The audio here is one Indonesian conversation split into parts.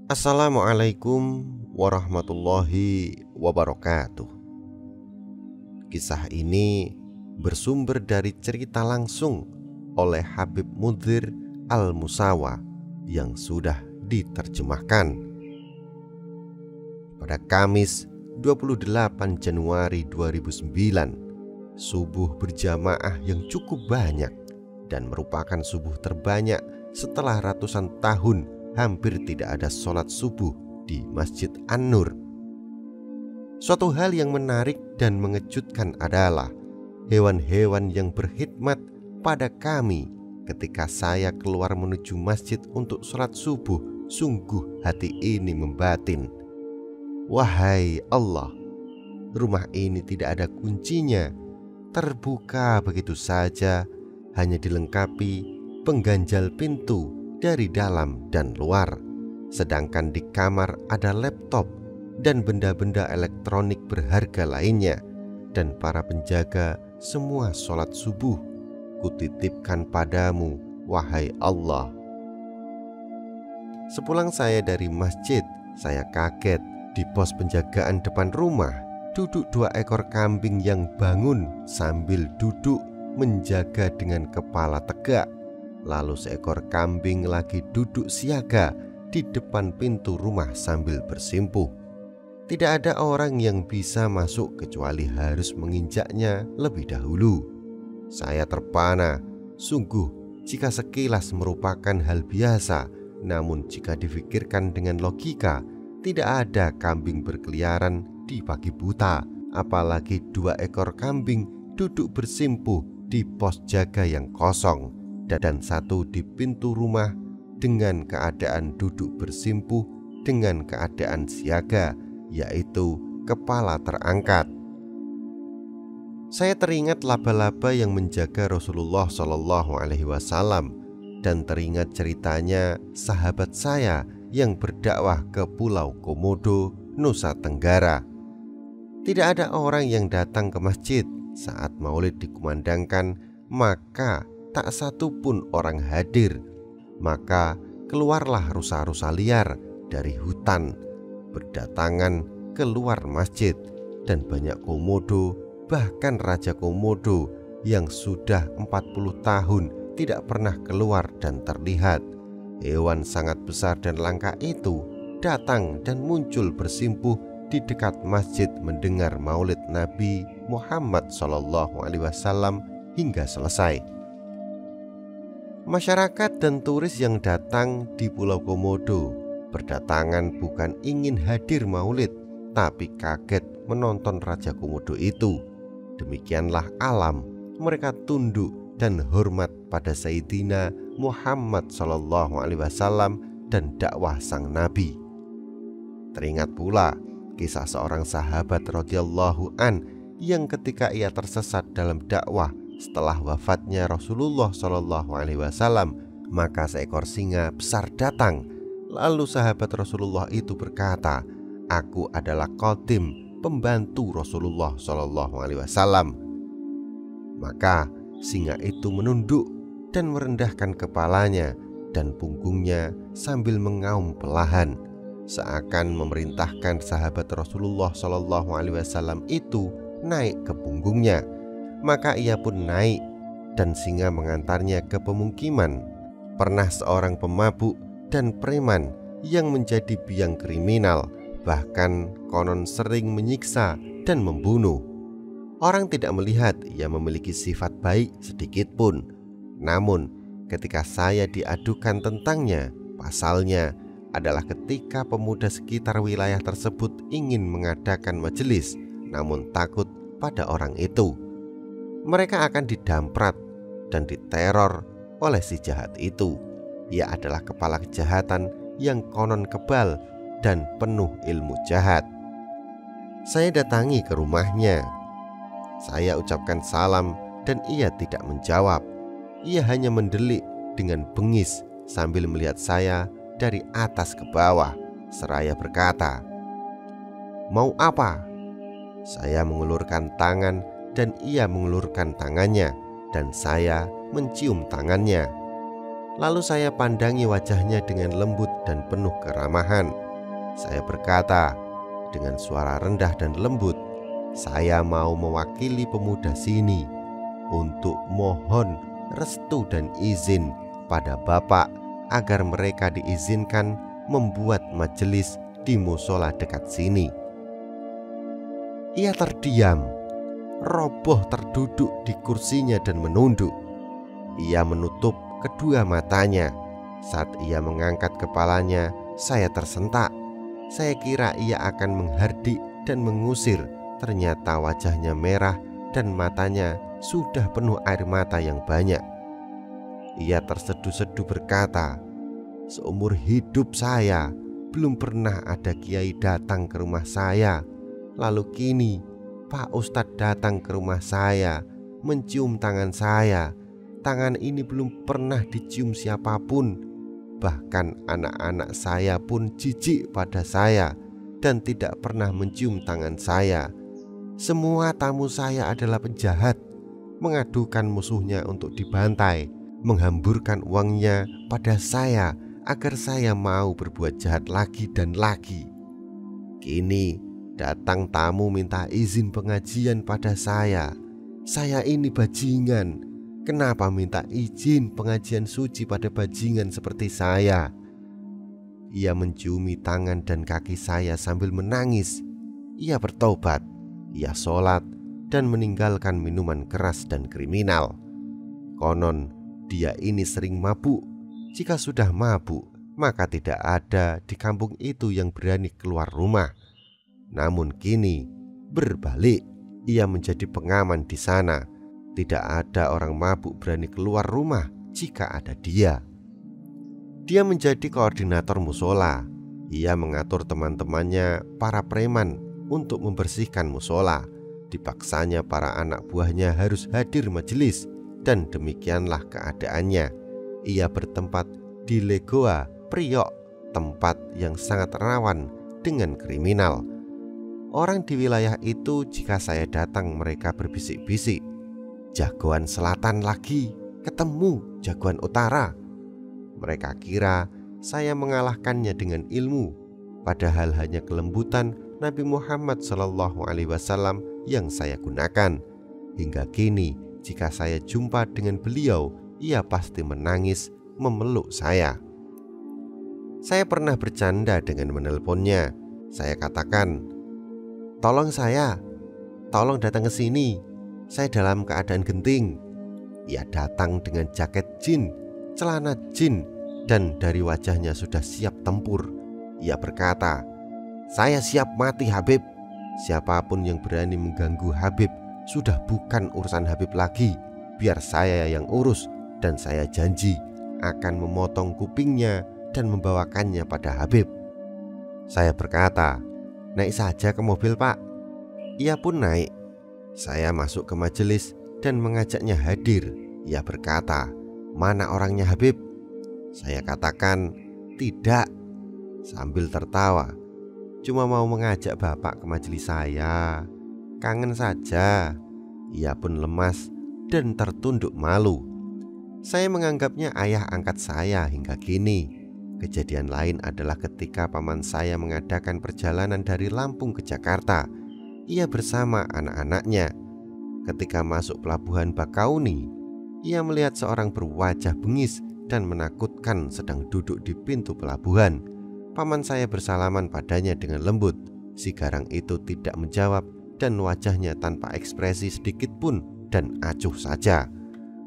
Assalamualaikum warahmatullahi wabarakatuh. Kisah ini bersumber dari cerita langsung oleh Habib Mudhir Al-Musawa yang sudah diterjemahkan. Pada Kamis 28 Januari 2009, subuh berjamaah yang cukup banyak dan merupakan subuh terbanyak setelah ratusan tahun hampir tidak ada sholat subuh di Masjid An-Nur. Suatu hal yang menarik dan mengejutkan adalah hewan-hewan yang berkhidmat pada kami ketika saya keluar menuju masjid untuk sholat subuh. Sungguh hati ini membatin. Wahai Allah, rumah ini tidak ada kuncinya, terbuka begitu saja, hanya dilengkapi pengganjal pintu dari dalam dan luar. Sedangkan di kamar ada laptop dan benda-benda elektronik berharga lainnya. Dan para penjaga semua sholat subuh kutitipkan padamu, wahai Allah. Sepulang saya dari masjid, saya kaget. Di pos penjagaan depan rumah duduk 2 ekor kambing yang bangun sambil duduk menjaga dengan kepala tegak. Lalu seekor kambing lagi duduk siaga di depan pintu rumah sambil bersimpuh. Tidak ada orang yang bisa masuk kecuali harus menginjaknya lebih dahulu. Saya terpana. Sungguh, jika sekilas merupakan hal biasa, namun jika difikirkan dengan logika, tidak ada kambing berkeliaran di pagi buta, apalagi 2 ekor kambing duduk bersimpuh di pos jaga yang kosong, dan 1 di pintu rumah dengan keadaan duduk bersimpuh dengan keadaan siaga, yaitu kepala terangkat. Saya teringat laba-laba yang menjaga Rasulullah SAW dan teringat ceritanya sahabat saya yang berdakwah ke Pulau Komodo, Nusa Tenggara. Tidak ada orang yang datang ke masjid saat maulid dikumandangkan, maka tak satu pun orang hadir. Maka keluarlah rusa-rusa liar dari hutan berdatangan keluar masjid, dan banyak komodo, bahkan Raja Komodo yang sudah 40 tahun tidak pernah keluar dan terlihat. Hewan sangat besar dan langka itu datang dan muncul bersimpuh di dekat masjid mendengar maulid Nabi Muhammad SAW hingga selesai. Masyarakat dan turis yang datang di Pulau Komodo berdatangan bukan ingin hadir maulid, tapi kaget menonton Raja Komodo itu. Demikianlah alam, mereka tunduk dan hormat pada Sayyidina Muhammad SAW dan dakwah sang Nabi. Teringat pula kisah seorang sahabat radhiyallahu an yang ketika ia tersesat dalam dakwah setelah wafatnya Rasulullah SAW, maka seekor singa besar datang. Lalu sahabat Rasulullah itu berkata, "Aku adalah qadim, pembantu Rasulullah SAW." Maka singa itu menunduk dan merendahkan kepalanya dan punggungnya sambil mengaum perlahan, seakan memerintahkan sahabat Rasulullah SAW itu naik ke punggungnya. Maka ia pun naik dan singa mengantarnya ke pemukiman. Pernah seorang pemabuk dan preman yang menjadi biang kriminal, bahkan konon sering menyiksa dan membunuh. Orang tidak melihat ia memiliki sifat baik sedikit pun. Namun ketika saya diadukan tentangnya, pasalnya adalah ketika pemuda sekitar wilayah tersebut ingin mengadakan majelis, namun takut pada orang itu. Mereka akan didamprat dan diteror oleh si jahat itu. Ia adalah kepala kejahatan yang konon kebal dan penuh ilmu jahat. Saya datangi ke rumahnya. Saya ucapkan salam dan ia tidak menjawab. Ia hanya mendelik dengan bengis sambil melihat saya dari atas ke bawah, seraya berkata, "Mau apa?" Saya mengulurkan tangan dan ia mengulurkan tangannya, dan saya mencium tangannya. Lalu saya pandangi wajahnya dengan lembut dan penuh keramahan. Saya berkata dengan suara rendah dan lembut, "Saya mau mewakili pemuda sini untuk mohon restu dan izin pada Bapak agar mereka diizinkan membuat majelis di musola dekat sini." Ia terdiam, roboh terduduk di kursinya dan menunduk. Ia menutup kedua matanya. Saat ia mengangkat kepalanya, saya tersentak. Saya kira ia akan menghardik dan mengusir. Ternyata wajahnya merah dan matanya sudah penuh air mata yang banyak. Ia terseduh-seduh berkata, "Seumur hidup saya belum pernah ada kiai datang ke rumah saya. Lalu kini Pak Ustadz datang ke rumah saya, mencium tangan saya. Tangan ini belum pernah dicium siapapun. Bahkan anak-anak saya pun jijik pada saya dan tidak pernah mencium tangan saya. Semua tamu saya adalah penjahat, mengadukan musuhnya untuk dibantai, menghamburkan uangnya pada saya agar saya mau berbuat jahat lagi dan lagi. Kini datang tamu minta izin pengajian pada saya. Saya ini bajingan. Kenapa minta izin pengajian suci pada bajingan seperti saya?" Ia menciumi tangan dan kaki saya sambil menangis. Ia bertobat, ia sholat dan meninggalkan minuman keras dan kriminal. Konon dia ini sering mabuk. Jika sudah mabuk, maka tidak ada di kampung itu yang berani keluar rumah. Namun kini berbalik, ia menjadi pengaman di sana. Tidak ada orang mabuk berani keluar rumah jika ada dia. Dia menjadi koordinator musola. Ia mengatur teman-temannya, para preman, untuk membersihkan musola. Dipaksanya para anak buahnya harus hadir majelis, dan demikianlah keadaannya. Ia bertempat di Legoa, Priok, tempat yang sangat rawan dengan kriminal. Orang di wilayah itu jika saya datang mereka berbisik-bisik, "Jagoan selatan lagi, ketemu jagoan utara." Mereka kira saya mengalahkannya dengan ilmu, padahal hanya kelembutan Nabi Muhammad SAW yang saya gunakan. Hingga kini jika saya jumpa dengan beliau, ia pasti menangis memeluk saya. Saya pernah bercanda dengan menelponnya. Saya katakan, "Tolong saya, tolong datang ke sini. Saya dalam keadaan genting." Ia datang dengan jaket jin, celana jin, dan dari wajahnya sudah siap tempur. Ia berkata, "Saya siap mati Habib. Siapapun yang berani mengganggu Habib sudah bukan urusan Habib lagi. Biar saya yang urus, dan saya janji akan memotong kupingnya dan membawakannya pada Habib." Saya berkata, "Naik saja ke mobil Pak." Ia pun naik. Saya masuk ke majelis dan mengajaknya hadir. Ia berkata, "Mana orangnya Habib?" Saya katakan, "Tidak," sambil tertawa. "Cuma mau mengajak Bapak ke majelis saya. Kangen saja." Ia pun lemas dan tertunduk malu. Saya menganggapnya ayah angkat saya hingga kini. Kejadian lain adalah ketika paman saya mengadakan perjalanan dari Lampung ke Jakarta. Ia bersama anak-anaknya. Ketika masuk pelabuhan Bakauni, ia melihat seorang berwajah bengis dan menakutkan sedang duduk di pintu pelabuhan. Paman saya bersalaman padanya dengan lembut. Si garang itu tidak menjawab dan wajahnya tanpa ekspresi sedikit pun dan acuh saja.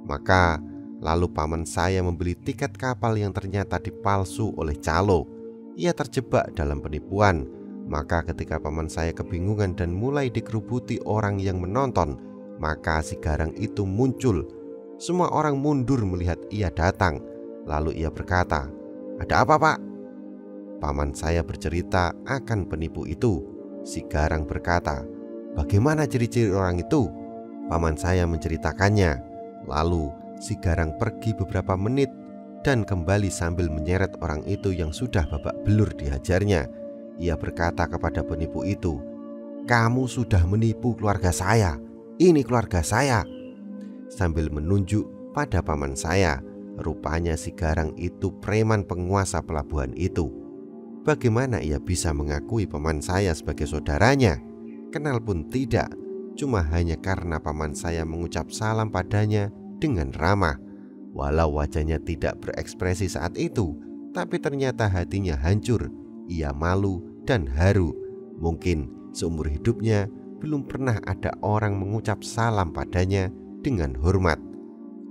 Maka lalu paman saya membeli tiket kapal yang ternyata dipalsu oleh calo. Ia terjebak dalam penipuan. Maka ketika paman saya kebingungan dan mulai dikerubuti orang yang menonton, maka si garang itu muncul. Semua orang mundur melihat ia datang. Lalu ia berkata, "Ada apa Pak?" Paman saya bercerita akan penipu itu. Si garang berkata, "Bagaimana ciri-ciri orang itu?" Paman saya menceritakannya. Lalu si garang pergi beberapa menit dan kembali sambil menyeret orang itu yang sudah babak belur dihajarnya. Ia berkata kepada penipu itu, "Kamu sudah menipu keluarga saya. Ini keluarga saya." Sambil menunjuk pada paman saya. Rupanya si Garang itu preman penguasa pelabuhan itu. Bagaimana ia bisa mengakui paman saya sebagai saudaranya? Kenal pun tidak, cuma hanya karena paman saya mengucap salam padanya dengan ramah. Walau wajahnya tidak berekspresi saat itu, tapi ternyata hatinya hancur. Ia malu dan haru. Mungkin seumur hidupnya belum pernah ada orang mengucap salam padanya dengan hormat.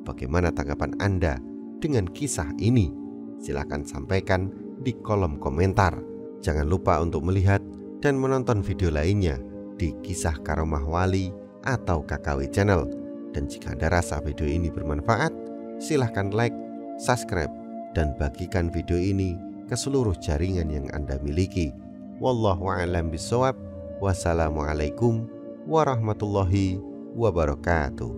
Bagaimana tanggapan Anda dengan kisah ini? Silahkan sampaikan di kolom komentar. Jangan lupa untuk melihat dan menonton video lainnya di Kisah Karomah Wali atau KKW Channel. Dan jika Anda rasa video ini bermanfaat, silahkan like, subscribe, dan bagikan video ini ke seluruh jaringan yang Anda miliki. Wallahu a'lam bishawab. Wassalamualaikum warahmatullahi wabarakatuh.